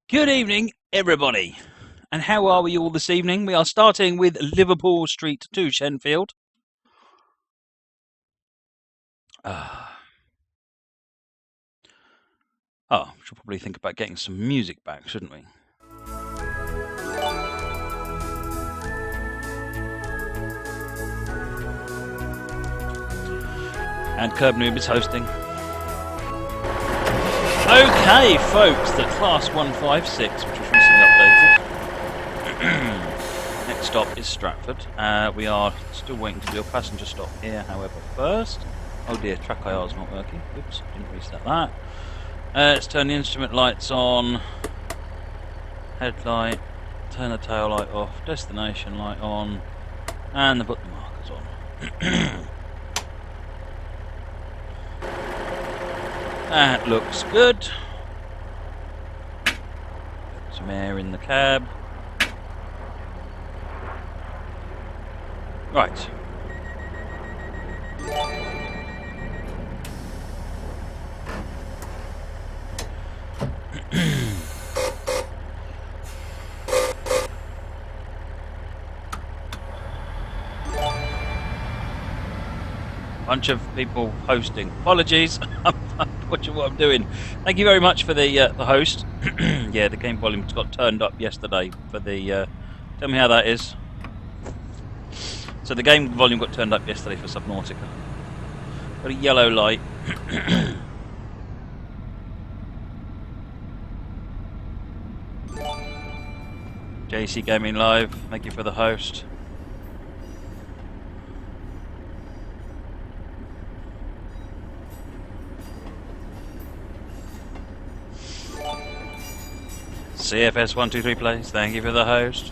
Good evening, everybody. And how are we all this evening? We are starting with Liverpool Street to Shenfield. We should probably think about getting some music back, shouldn't we? And Curb Noob is hosting. Okay, folks, the Class 156, which was recently updated. Next stop is Stratford. We are still waiting to do a passenger stop here, however, first. Oh dear, track IR is not working. Oops, didn't reset that. Let's turn the instrument lights on. Headlight. Turn the tail light off. Destination light on. And put the markers on. That looks good. Some air in the cab. Right. Bunch of people hosting. Apologies, I'm watching what I'm doing. Thank you very much for the host. Yeah, the game volume got turned up yesterday for the. Tell me how that is. So the game volume got turned up yesterday for Subnautica. Got a yellow light. JC Gaming Live, thank you for the host. CFS123 plays, thank you for the host.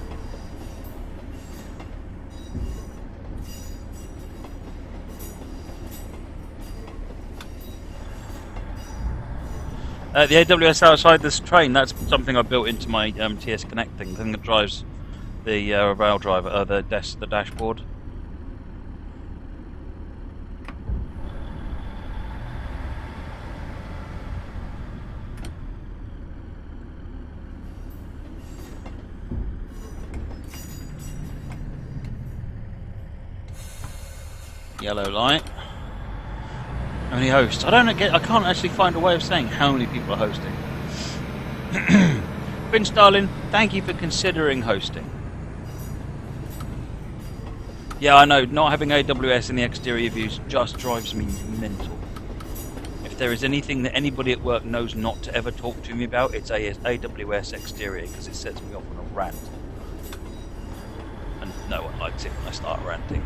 The AWS outside this train, that's something I built into my TS Connect thing, the thing that drives the rail driver, the dashboard. Yellow light. How many hosts? I can't actually find a way of saying how many people are hosting. Prince Darling, thank you for considering hosting. Yeah, I know, not having AWS in the exterior views just drives me mental. If there is anything that anybody at work knows not to ever talk to me about, it's AWS exterior, because it sets me off on a rant. And no one likes it when I start ranting.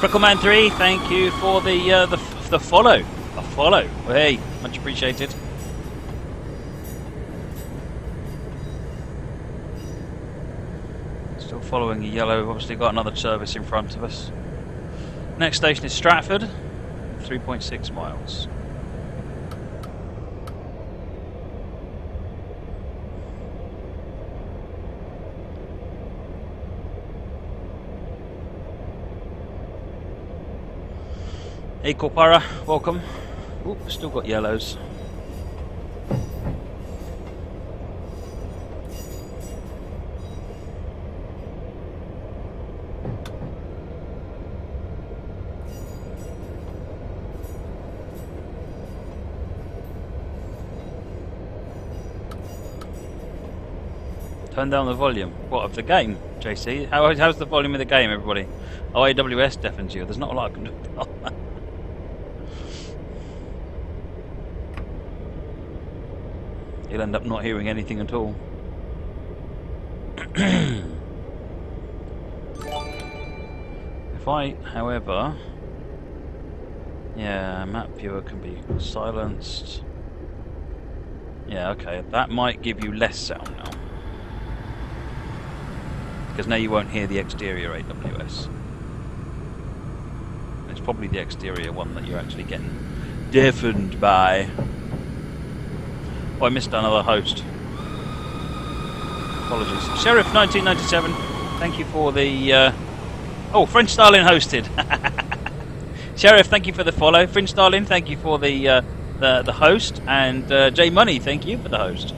Frickleman3, thank you for the follow. A follow. Hey, much appreciated. Still following a yellow. Obviously got another service in front of us. Next station is Stratford, 3.6 miles. Hey Corpara, welcome. Ooh, still got yellows. Turn down the volume. What, of the game, JC? How's the volume of the game, everybody? Oh, AWS deafens you. There's not a lot I can do about that. You'll end up not hearing anything at all. If I, however... Yeah, map viewer can be silenced. Yeah, okay, that might give you less sound now. Because now you won't hear the exterior AWS. It's probably the exterior one that you're actually getting deafened by. Oh, I missed another host. Apologies. Sheriff 1997, thank you for the Oh, French Starling hosted. Sheriff, thank you for the follow. French Starling, thank you for the host, and J Money, thank you for the host.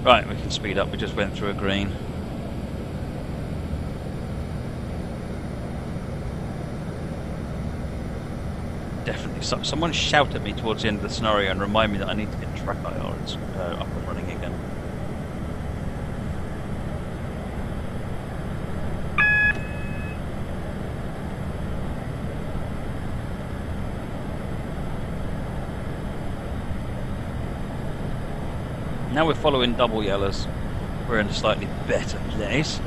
Right, we can speed up. We just went through a green. Definitely. Someone shout at me towards the end of the scenario and remind me that I need to get track IR up and running again. Now we're following double yellows. We're in a slightly better place.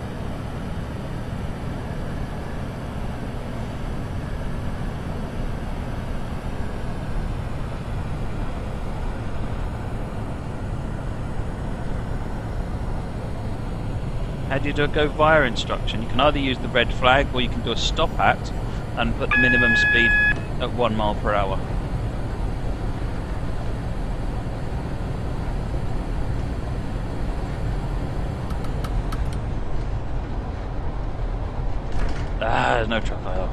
How do you do a go via instruction? You can either use the red flag or you can do a stop at and put the minimum speed at 1 mile per hour. There's no truck IR.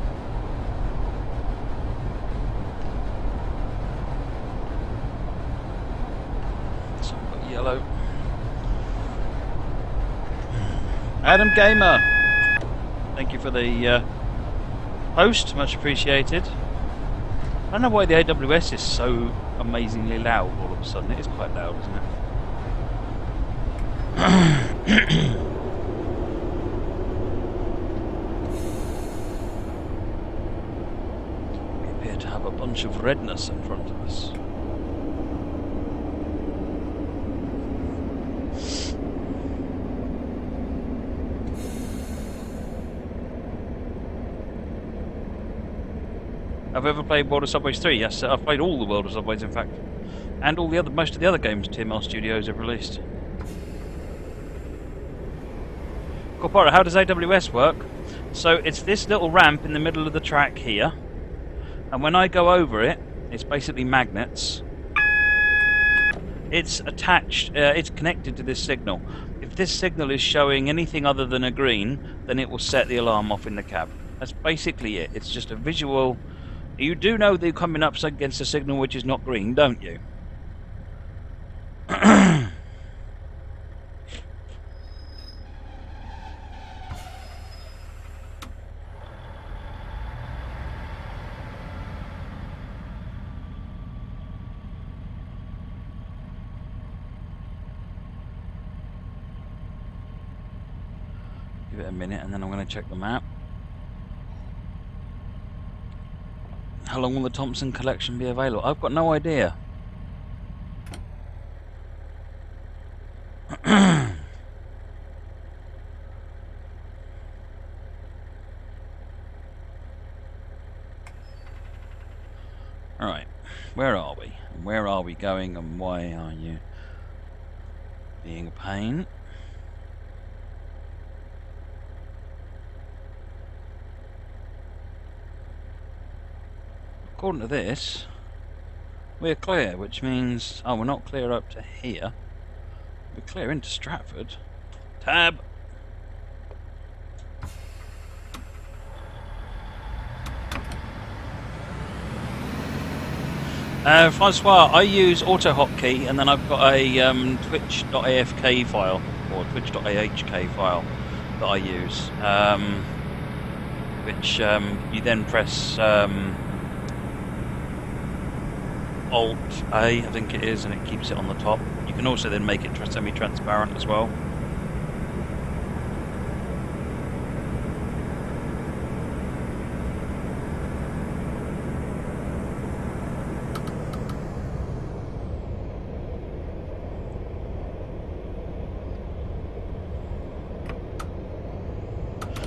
So I've got yellow. Adam Gamer, thank you for the host, much appreciated. I don't know why the AWS is so amazingly loud all of a sudden. It is quite loud, isn't it? We appear to have a bunch of redness in front of us. Have you ever played World of Subways 3? Yes, I've played all the World of Subways, in fact, and all the most of the other games TML Studios have released. Corpora, how does AWS work? So it's this little ramp in the middle of the track here, and when I go over it, it's basically magnets. It's attached, it's connected to this signal. If this signal is showing anything other than a green, then it will set the alarm off in the cab. That's basically it. It's just a visual. You do know that you're coming up against a signal which is not green, don't you? Give it a minute and then I'm going to check the map. How long will the Thompson collection be available? I've got no idea. Alright, where are we? Where are we going and why are you being a pain? According to this, we're clear, which means... Oh, we're not clear up to here. We're clear into Stratford. Tab! Francois, I use AutoHotkey and then I've got a twitch.afk file, or twitch.ahk file that I use, which you then press Alt-A, I think it is, and it keeps it on the top. You can also then make it semi-transparent as well.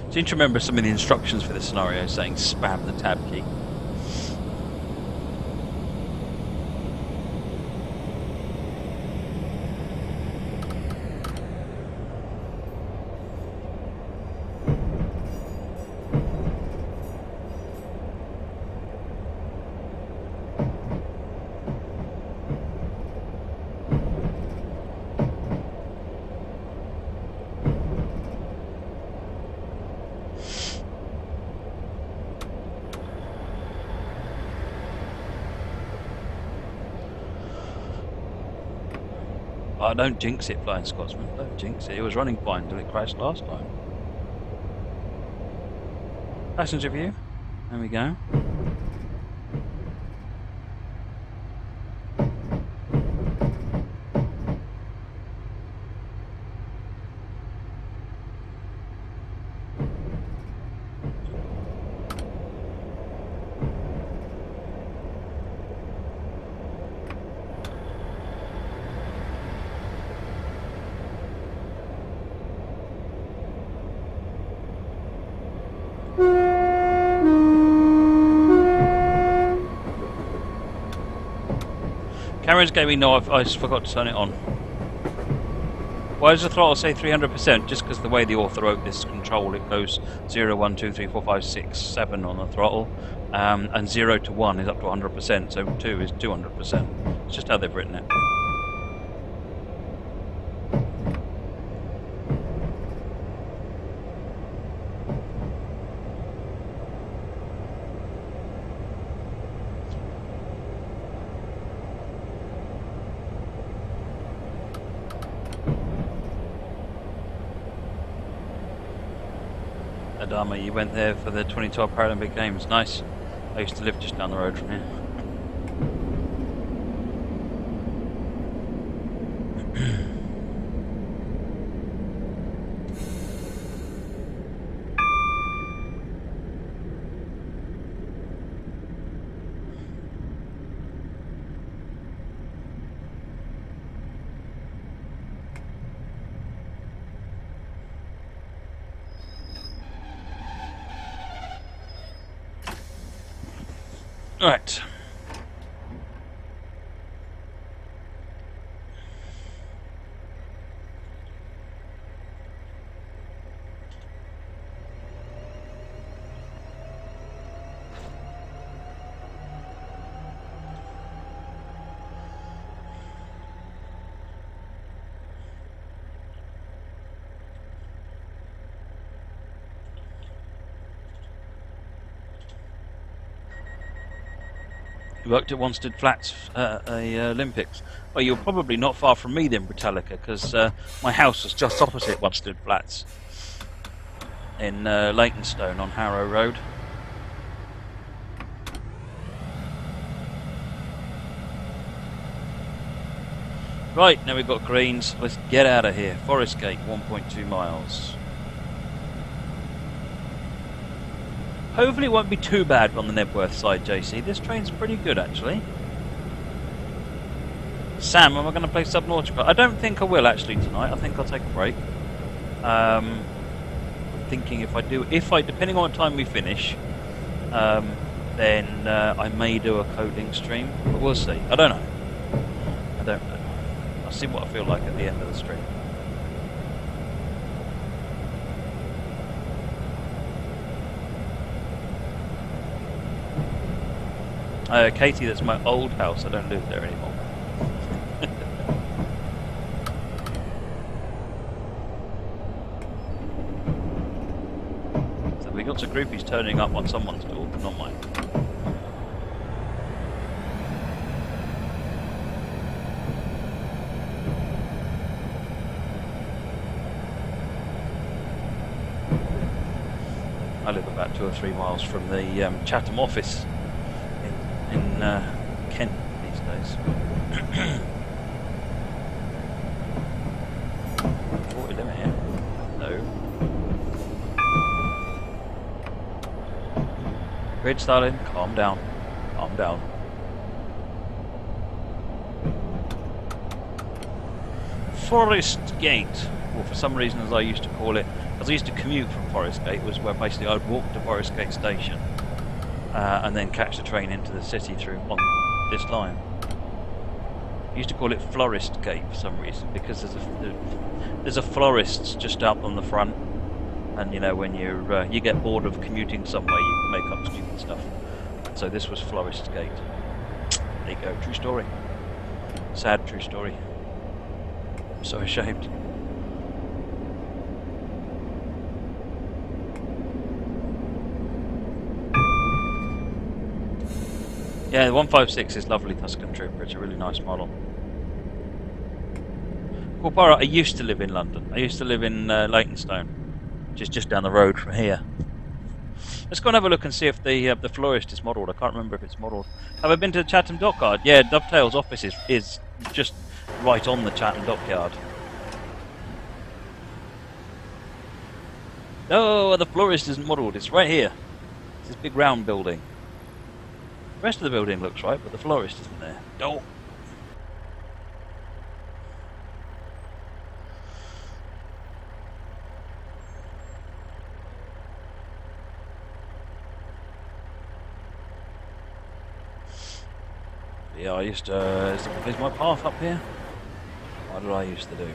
So you need to remember some of the instructions for this scenario saying spam the tab key. Oh, don't jinx it, Flying Scotsman. Don't jinx it. It was running fine until it crashed last time. Passenger view. There we go. Cameron's gave me no, I forgot to turn it on. Why does the throttle say 300%? Just because the way the author wrote this control, it goes 0, 1, 2, 3, 4, 5, 6, 7 on the throttle, and 0 to 1 is up to 100%, so 2 is 200%. It's just how they've written it. Adama, you went there for the 2012 Paralympic Games. Nice. I used to live just down the road from here. Right. You worked at Wanstead Flats at the Olympics. Well, you're probably not far from me then, Britannica, because my house was just opposite Wanstead Flats in Leytonstone on Harrow Road. Right, now we've got greens. Let's get out of here. Forest Gate, 1.2 miles. Hopefully it won't be too bad on the Nebworth side, JC. This train's pretty good, actually. Sam, am I going to play Subnautica? I don't think I will, actually, tonight. I think I'll take a break. I'm thinking if I do... depending on what time we finish, then I may do a coding stream. But we'll see. I don't know. I don't know. I'll see what I feel like at the end of the stream. Katie, that's my old house. I don't live there anymore. So we got some groupies turning up on someone's door, but not mine. I live about 2 or 3 miles from the Chatham office in Kent these days. 40 limit here. No. Grid starting. Calm down. Calm down. Forest Gate. Well, for some reason, as I used to call it, as I used to commute from Forest Gate, was where basically I'd walk to Forest Gate station. And then catch the train into the city through on this line. I used to call it Florist Gate for some reason because there's a florist just out on the front, and you know when you get bored of commuting somewhere, you make up stupid stuff. So this was Florist Gate. There you go, true story. Sad true story. I'm so ashamed. Yeah, the 156 is lovely Tuscan Trooper. It's a really nice model. Well, Borough, I used to live in London. I used to live in Leytonstone, which is just down the road from here. Let's go and have a look and see if the florist is modelled. I can't remember if it's modelled. Have I been to the Chatham Dockyard? Yeah, Dovetail's office is just right on the Chatham Dockyard. Oh, the florist isn't modelled. It's right here. It's this big round building. The rest of the building looks right, but the florist isn't there. Oh. Yeah, I used to... Is my path up here? What did I used to do?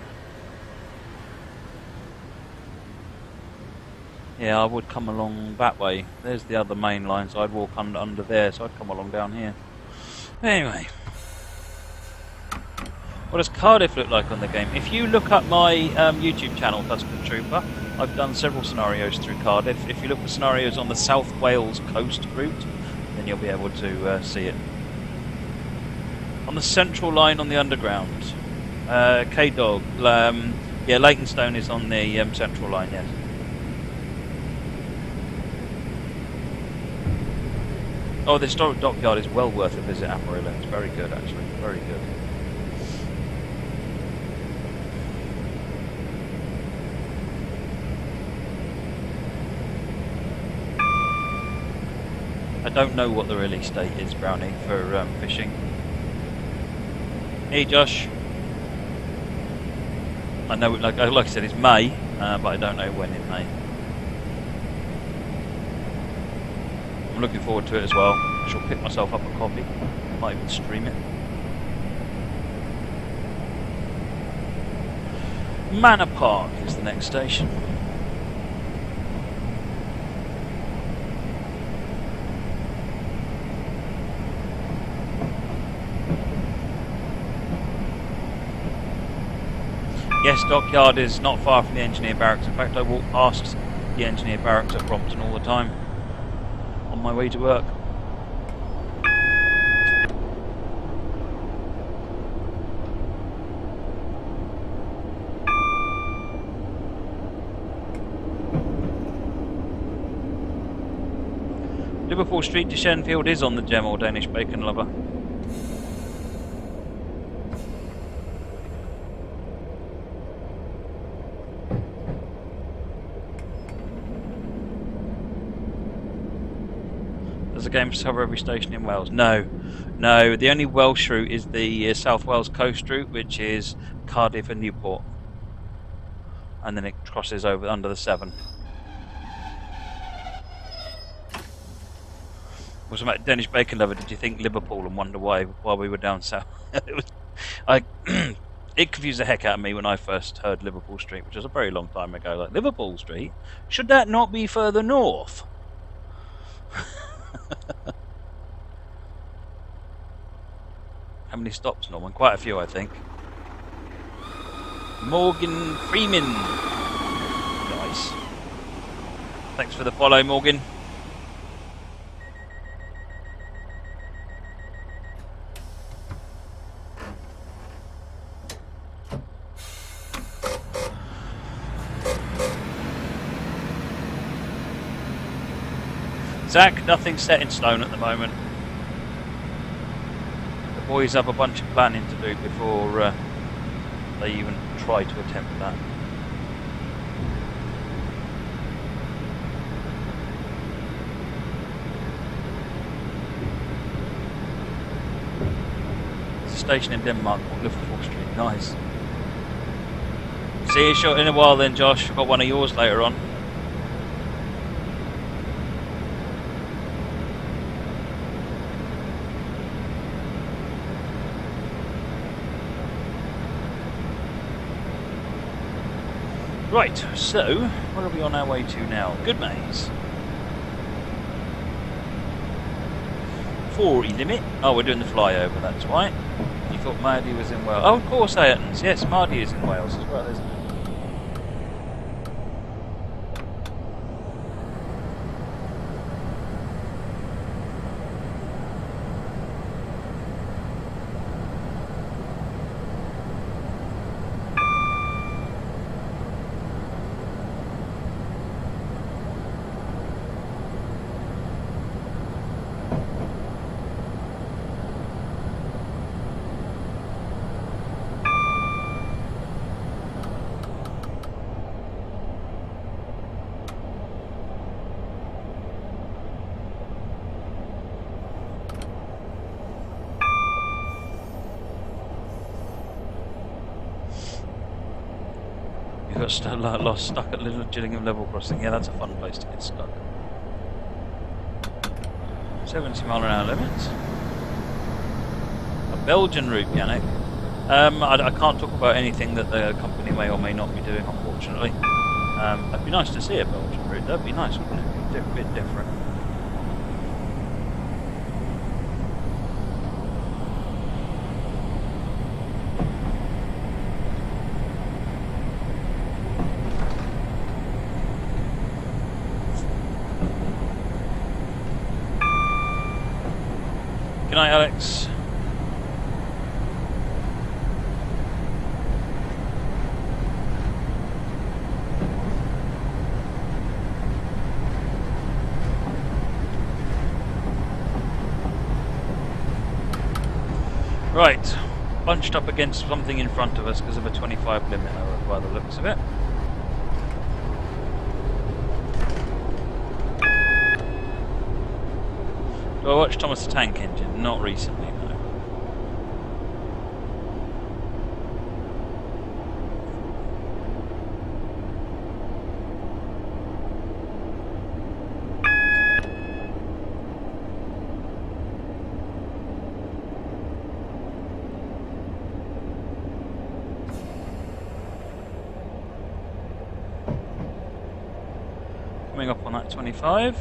Yeah, I would come along that way. There's the other main line, so I'd walk under there, so I'd come along down here. Anyway. What does Cardiff look like on the game? If you look up my YouTube channel, Custom Trooper, I've done several scenarios through Cardiff. If you look for scenarios on the South Wales coast route, then you'll be able to see it. On the central line on the underground. K-Dog. Yeah, Leytonstone is on the central line, yes. Oh, the historic dockyard is well worth a visit, Amarillo. It's very good, actually. Very good. I don't know what the release date is, Brownie, for fishing. Hey, Josh. I know, like I said, it's May, but I don't know when in May. I'm looking forward to it as well. I shall pick myself up a copy. Might even stream it. Manor Park is the next station. Yes, Dockyard is not far from the engineer barracks. In fact, I walk past the engineer barracks at Brompton all the time on my way to work. Liverpool Street to Shenfield is on the GEML, Danish bacon lover. Does the game cover every station in Wales? No. No, the only Welsh route is the South Wales coast route, which is Cardiff and Newport. And then it crosses over under the Severn. Was about Danish bacon lover, did you think Liverpool and wonder why we were down south? It confused the heck out of me when I first heard Liverpool Street, which was a very long time ago. Like, Liverpool Street? Should that not be further north? How many stops, Norman? Quite a few, I think. Morgan Freeman. Nice. Thanks for the follow, Morgan. Zach, nothing's set in stone at the moment. The boys have a bunch of planning to do before they even try to attempt that. There's a station in Denmark called Liverpool Street. Nice. See you short in a while then, Josh. I've got one of yours later on. Right, so, where are we on our way to now? Good Maze. 40 limit. Oh, we're doing the flyover, that's right. You thought Mardy was in Wales. Oh, of course, Ayrton's. Yes, Mardy is in Wales as well, isn't it? got lost stuck at Little Gillingham level crossing. Yeah, that's a fun place to get stuck. 70-mile-an-hour limits. A Belgian route, Yannick. I can't talk about anything that the company may or may not be doing, unfortunately. It'd be nice to see a Belgian route. That'd be nice, wouldn't it? Be a bit different. Good night, Alex. Right, bunched up against something in front of us because of a 25 limit, by the looks of it. Do I watch Thomas the Tank Engine? Not recently, no. Coming up on that 25.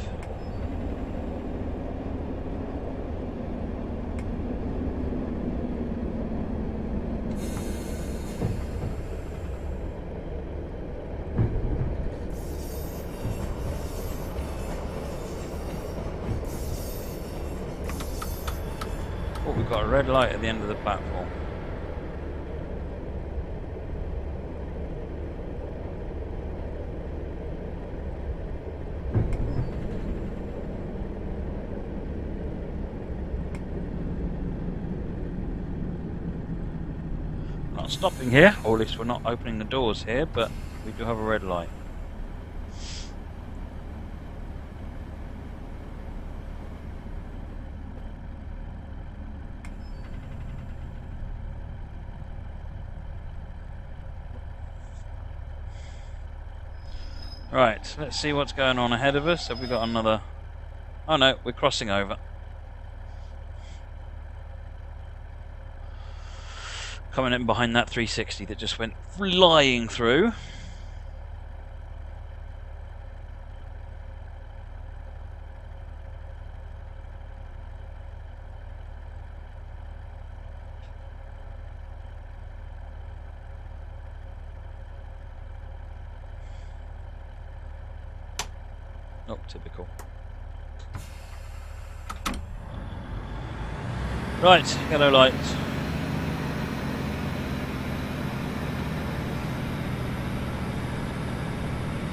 Oh, we've got a red light at the end of the platform. Not stopping here, or at least we're not opening the doors here, but we do have a red light. Right, let's see what's going on ahead of us. Have we got another... Oh no, we're crossing over. Coming in behind that 360 that just went flying through. Oh, typical. Right, yellow light.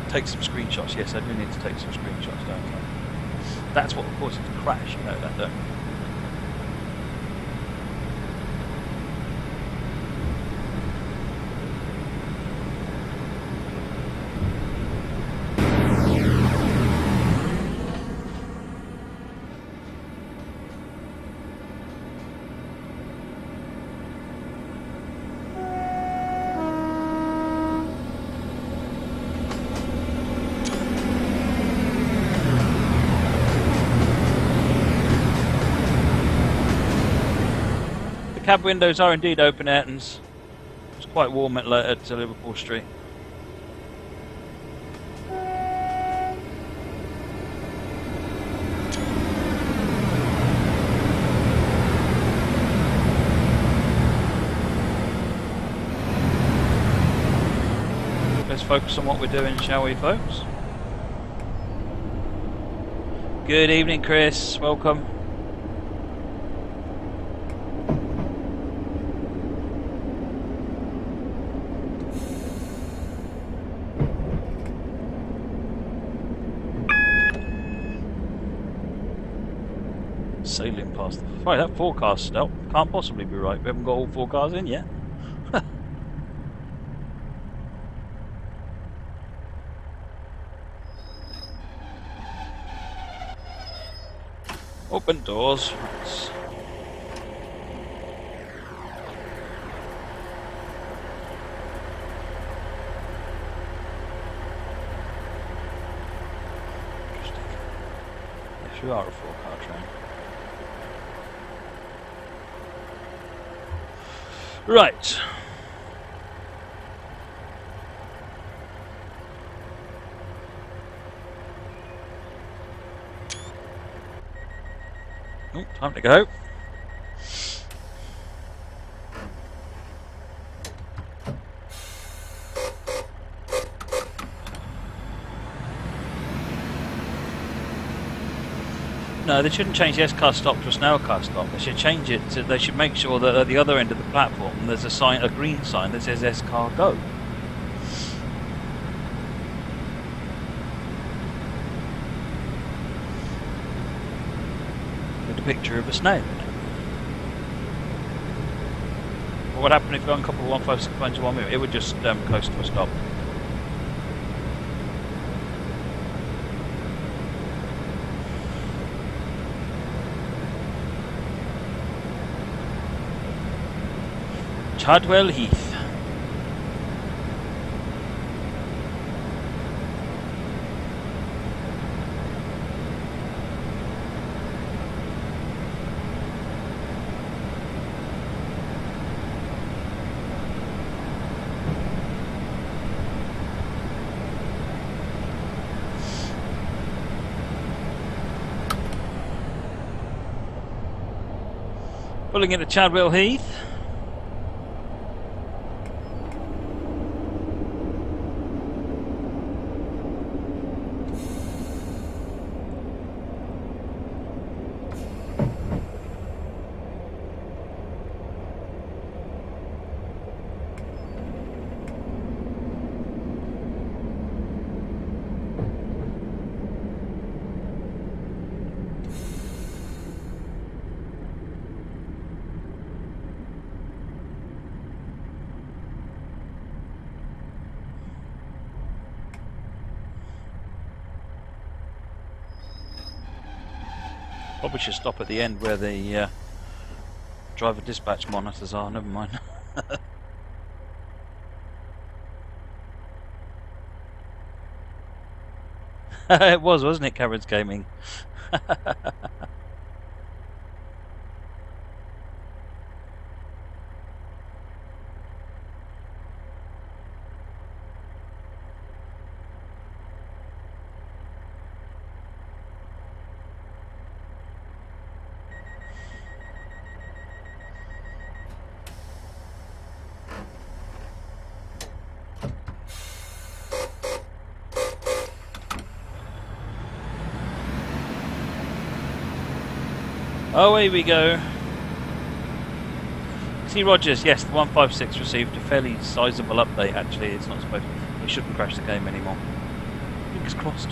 Take some screenshots. Yes, I do need to take some screenshots, don't I? That's what causes the crash, you know that, don't you? Cab windows are indeed open, Ayrtons. It's quite warm at Liverpool Street. Let's focus on what we're doing, shall we, folks? Good evening, Chris. Welcome. Sailing past the... Right, that forecast can't possibly be right. We haven't got all 4 cars in yet. Open doors. Right. We are a 4-car train. Right. Oh, time to go. No, they shouldn't change the S-car stop to a snail car stop. They should change it to. They should make sure that at the other end of the platform there's a sign, a green sign that says S-car go. With a picture of a snail in it. What would happen if you uncouple 156 into 1 minute? It would just coast to a stop. Chadwell Heath. Pulling into Chadwell Heath. Probably should stop at the end where the driver dispatch monitors are. Never mind. It was, wasn't it, Cameron's Gaming? Away we go. T. Rogers, yes, the 156 received a fairly sizable update. Actually, it's not supposed. It shouldn't crash the game anymore. Fingers crossed.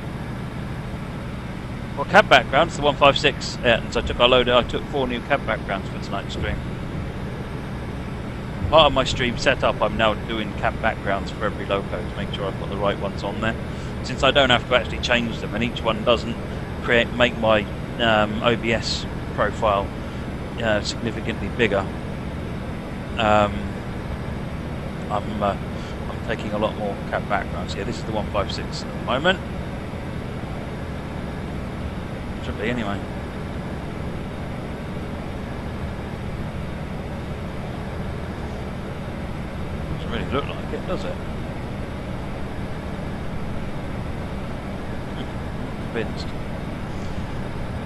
Well, cab backgrounds, the 156. And so I took our load. I took 4 new cab backgrounds for tonight's stream. Part of my stream setup, I'm now doing cab backgrounds for every loco to make sure I've got the right ones on there. Since I don't have to actually change them, and each one doesn't make my OBS profile significantly bigger. I'm taking a lot more cab backgrounds here. This is the 156 at the moment. Should be anyway. Doesn't really look like it, does it? Convinced.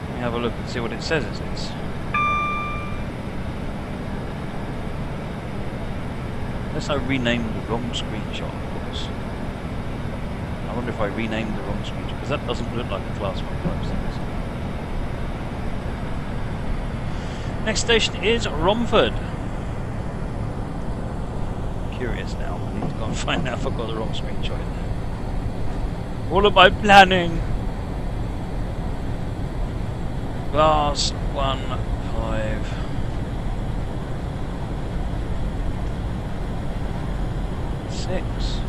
Let me have a look and see what it says it is. Unless I renamed the wrong screenshot, of course. I wonder if I renamed the wrong screenshot, because that doesn't look like a Class 156. Next station is Romford. Curious now. I need to go and find out if I've got the wrong screenshot in there. All of my planning. Class 156.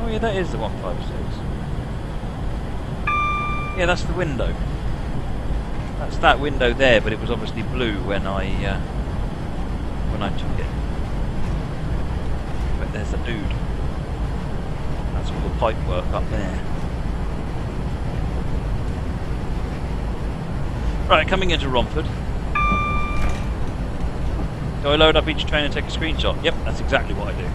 Oh yeah, that is the 156. Yeah, that's the window. That's that window there, but it was obviously blue when I took it. But there's the dude. pipe work up there. Right, coming into Romford. Do I load up each train and take a screenshot? Yep, that's exactly what I do.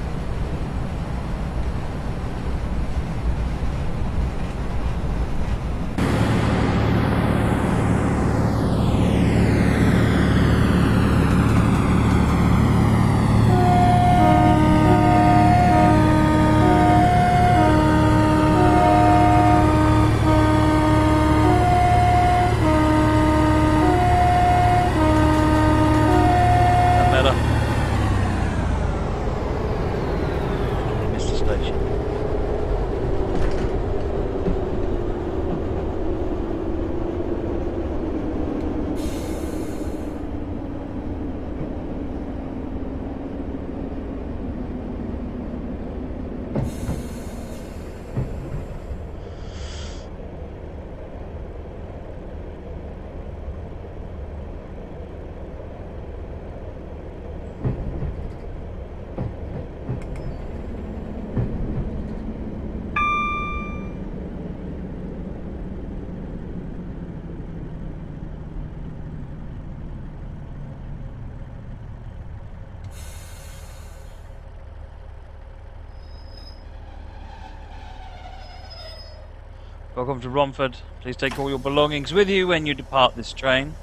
Welcome to Romford. Please take all your belongings with you when you depart this train.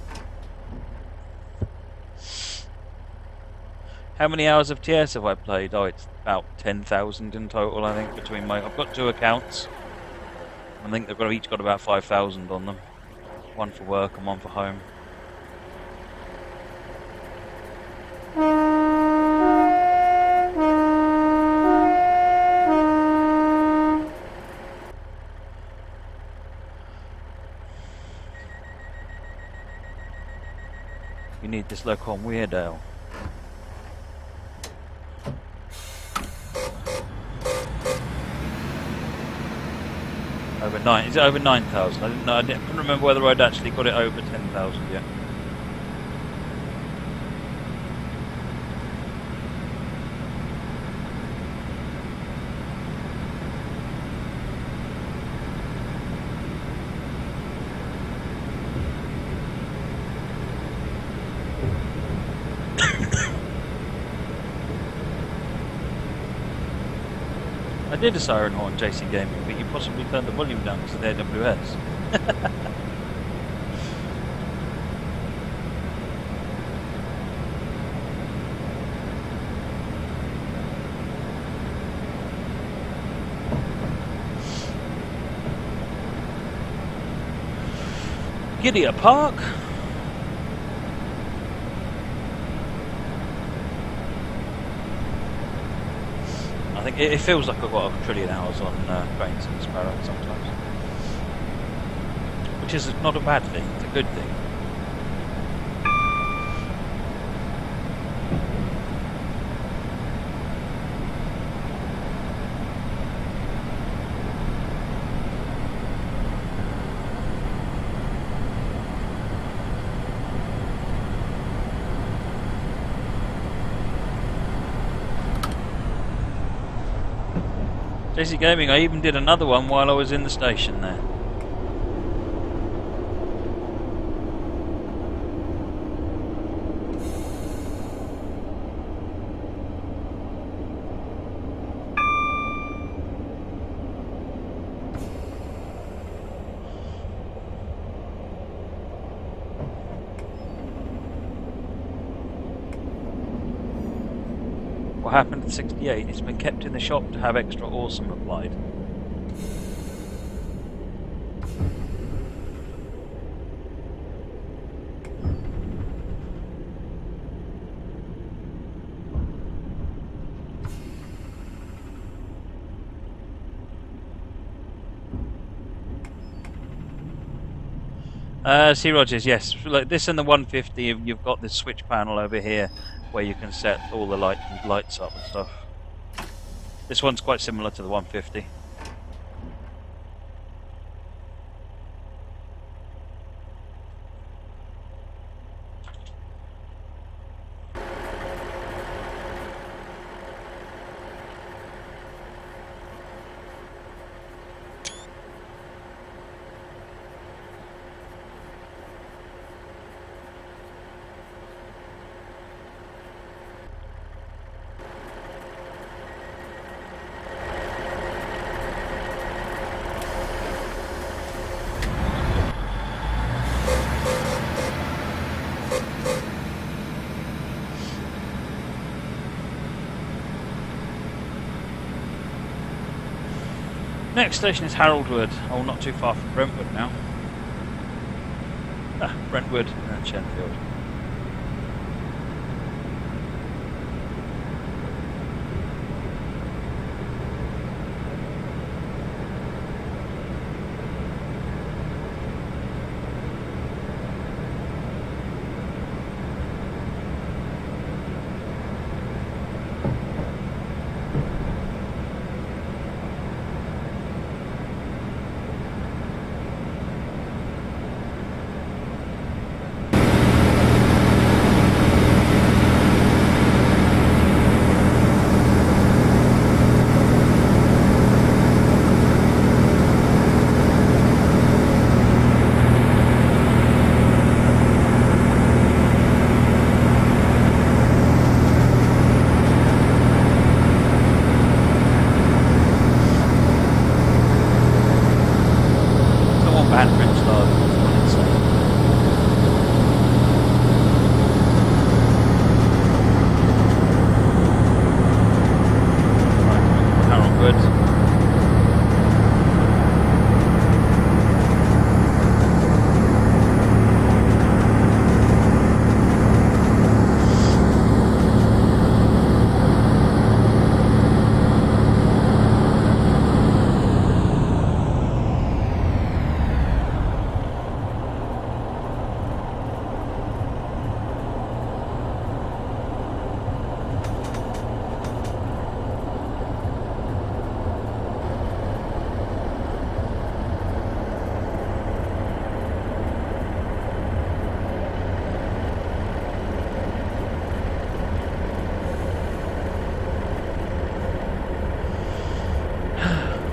How many hours of TS have I played? Oh, it's about 10,000 in total, I think, between my... I've got 2 accounts. I think they've each got about 5,000 on them. One for work and one for home. You need this local on Weardale. Over 9. Is it over 9,000? I didn't know. I couldn't remember whether I'd actually got it over 10,000 yet. I did a siren horn chasing gaming, but you possibly turned the volume down because of the AWS. Gidea Park. I think it feels like I've got a trillion hours on trains in Sparrow sometimes. Which is not a bad thing, it's a good thing. JC Gaming, I even did another one while I was in the station there. What happened at 68? It's been kept in the shop to have extra awesome applied. C. Rogers, yes. Like this and the 150, you've got this switch panel over here where you can set all the lights up and stuff. This one's quite similar to the 150. Next station is Haroldwood. Oh, not too far from Brentwood now. Brentwood and Shenfield.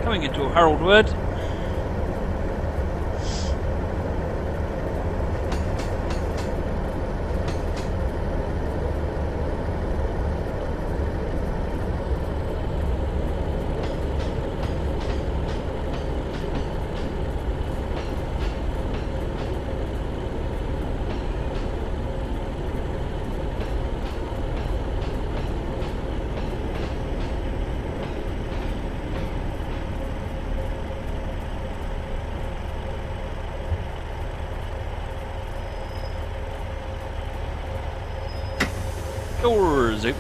Coming into Haroldwood. Doors open.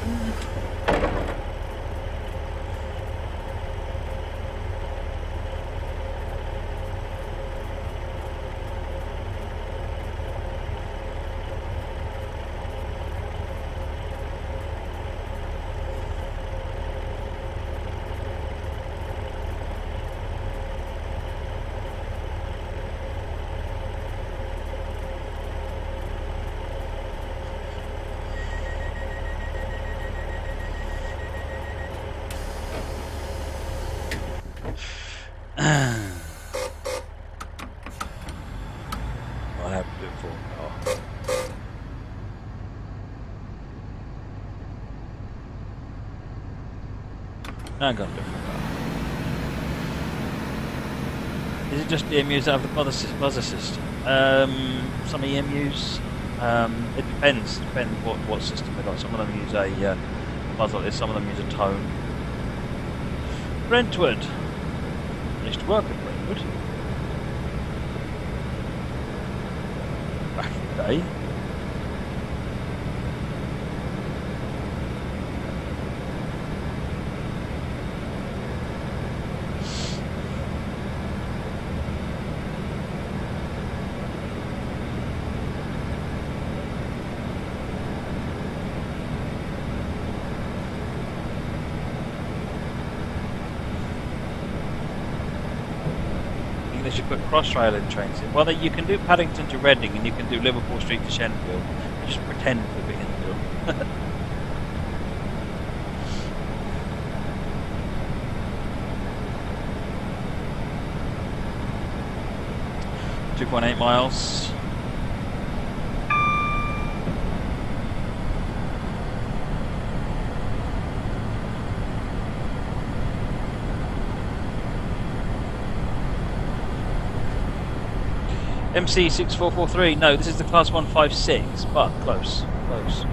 I have to do it for now I'm going to do it for Is it just the emus that have the buzzer system? Some emus. It depends what system they've got. Some of them use a buzzer like this, some of them use a tone. Brentwood. I used to work at Brentwood back in the day. They should put cross-rail in trains in. Well, you can do Paddington to Reading and you can do Liverpool Street to Shenfield. Just pretend to be in the middle. 2.8 miles. MC6443, no, this is the class 156, but close, close.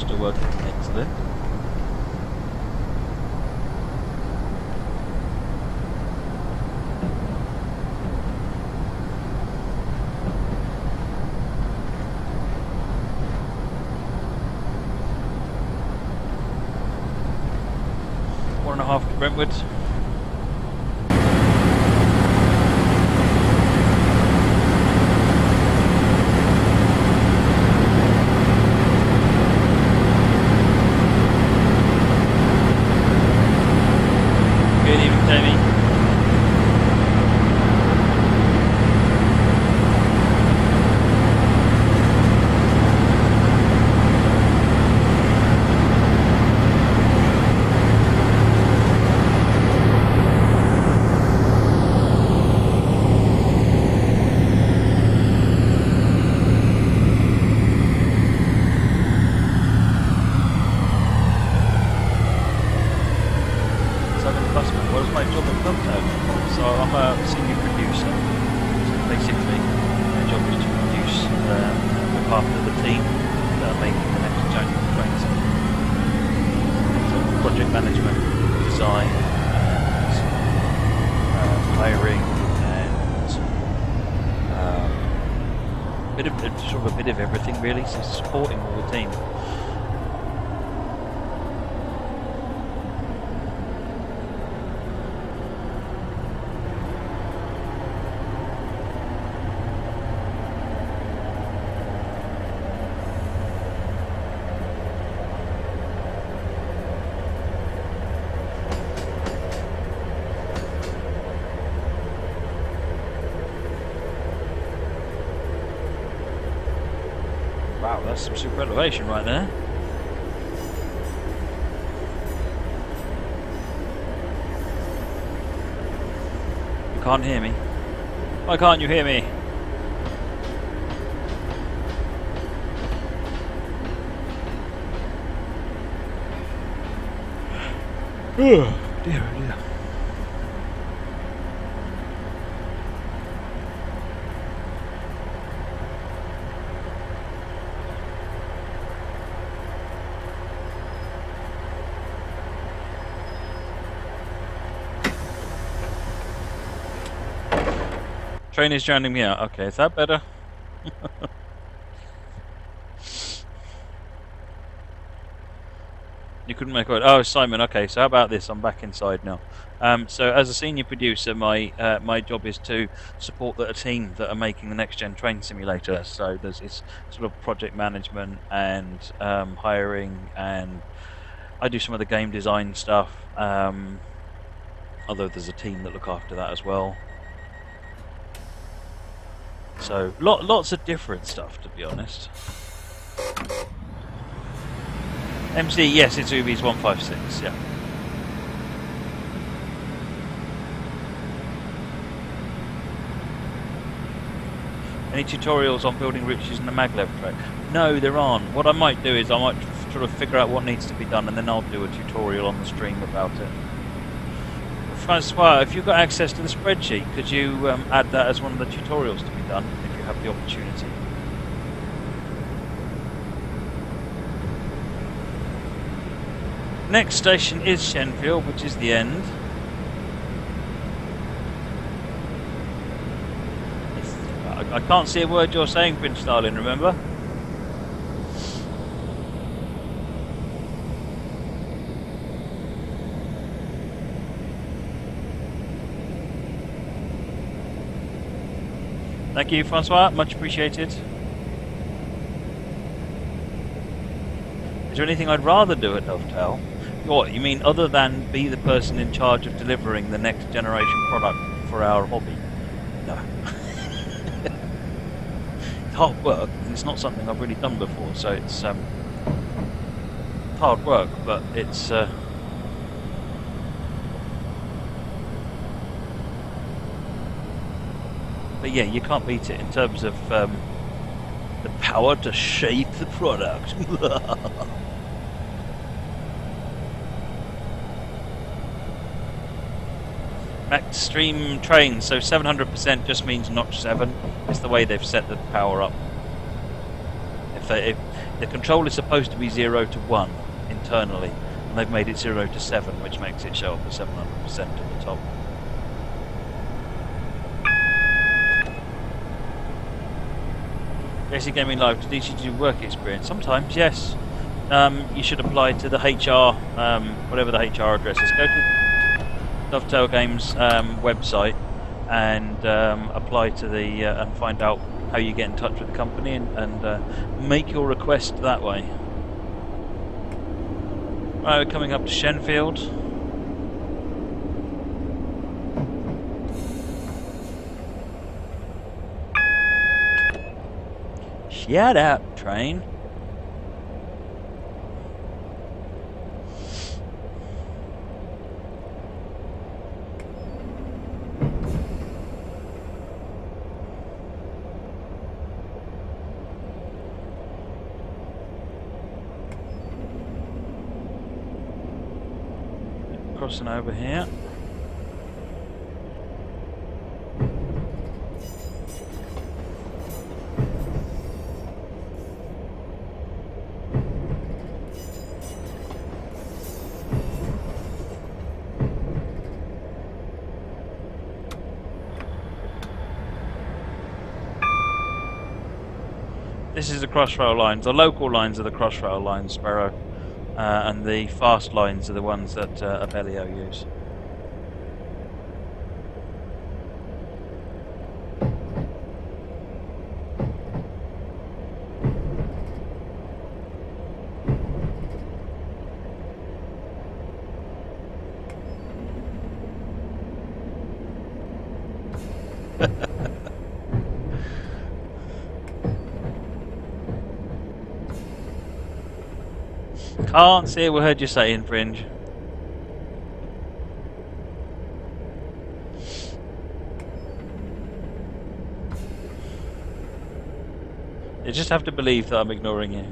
still working. Excellent. One and a half to Brentwood. Good evening, Jamie. A bit of everything really, so supporting all the team. Wow, that's some super elevation right there. You can't hear me. Why can't you hear me? Oh dear, oh dear. Train is drowning me out. Okay, is that better? You couldn't make it. Oh, Simon. Okay, so how about this? I'm back inside now. So as a senior producer, my job is to support a team that are making the next gen train simulator. So it's sort of project management and hiring, and I do some of the game design stuff. Although there's a team that look after that as well. So lots of different stuff, to be honest. MC, yes, it's Ubi's 156. Yeah. Any tutorials on building routes using the maglev track? No, there aren't. What I might do is I might sort of figure out what needs to be done, and then I'll do a tutorial on the stream about it. Francois, if you've got access to the spreadsheet, could you add that as one of the tutorials to be done if you have the opportunity? Next station is Shenfield, which is the end. I can't see a word you're saying, Prince Darling, remember? Thank you, Francois. Much appreciated. Is there anything I'd rather do at Dovetail? What, you mean other than be the person in charge of delivering the next generation product for our hobby? No. It's hard work, and it's not something I've really done before, so it's hard work, but it's... But yeah, you can't beat it in terms of the power to shape the product. Max stream train, so 700% just means notch 7. It's the way they've set the power up. The control is supposed to be 0 to 1 internally, and they've made it 0 to 7, which makes it show up as 700% at the top. JC Gaming Live, to teach you to do work experience. Sometimes, yes. You should apply to the HR, whatever the HR address is. Go to Dovetail Games website and apply to the and find out how you get in touch with the company and make your request that way. Right, we're coming up to Shenfield. Shut up, train. Crossing over here. This is the Crossrail lines. The local lines are the Crossrail lines, Sparrow. And the fast lines are the ones that Abellio use. Can't see what I heard you saying, Fringe. You just have to believe that I'm ignoring you.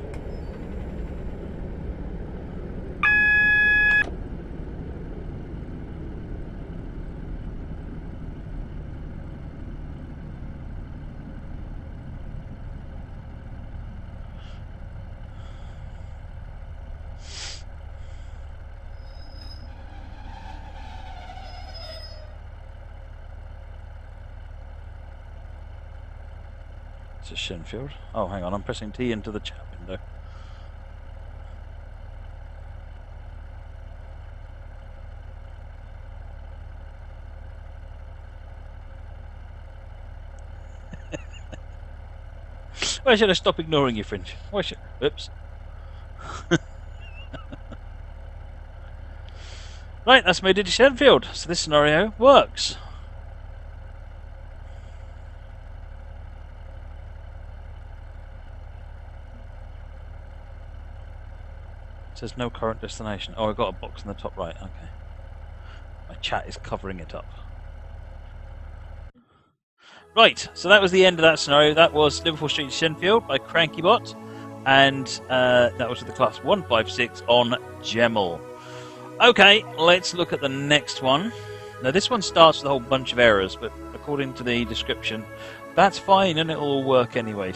This is Shenfield. Oh, hang on, I'm pressing T into the chat window. Why should I stop ignoring you, Fringe? Why should... Oops. Right, that's made it to Shenfield. So this scenario works. It says no current destination. Oh, I got a box in the top right. Okay. My chat is covering it up. Right, so that was the end of that scenario. That was Liverpool Street Shenfield by CrankyBot, and that was with the class 156 on GEML. Okay, let's look at the next one. Now this one starts with a whole bunch of errors, but according to the description, that's fine and it'll all work anyway.